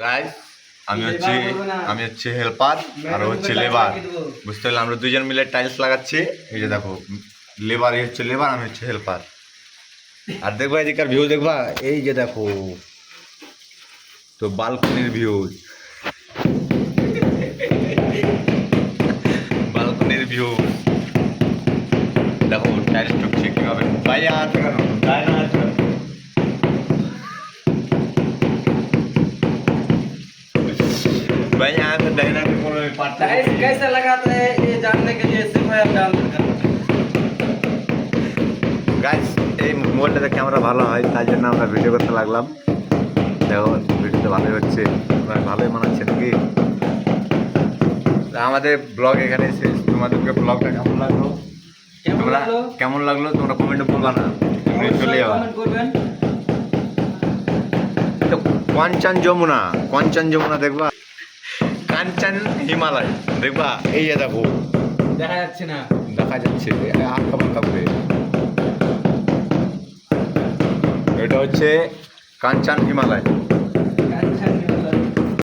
Guys আমি হচ্ছে helper আর হচ্ছে লেবার। বুঝতে পারলাম, আমরা দুজন মিলে টাইলস লাগাচ্ছি। এই যে দেখো, লেবার হচ্ছে লেবার, আমি হচ্ছে হেল্পার। আর দেখবা এদিকার ভিউ, দেখবা এই যে দেখো তো বালকনির ভিউ, বালকনির ভিউ দেখো। টাইলস টুকছে কিভাবে, বাইরে আছে কেন, বাইরে আছে কেন? भाई यहाँ से देखना कि कौन पार्ट टाइल्स कैसे लगाते हैं ये जानने के लिए सिर्फ आप डाल গাইস এই মোবাইলটাতে ক্যামেরা ভালো হয়, তাই জন্য আমরা ভিডিও করতে লাগলাম। দেখো ভিডিওটা ভালোই হচ্ছে, ভালোই মানাচ্ছে নাকি। আমাদের ব্লগ এখানে শেষ। তোমাদেরকে ব্লগটা কেমন লাগলো, তোমরা কেমন লাগলো তোমরা কমেন্টে বলবা না, তুমি চলে যাও। কমেন্ট করবেন। তো কাঞ্চন যমুনা দেখবা, কাঞ্চন হিমালয় দেখবা। এই যে দেখো, দেখা যাচ্ছে না, দেখা যাচ্ছে আঁকা বাঁকা করে। এটা হচ্ছে কাঞ্চন হিমালয়।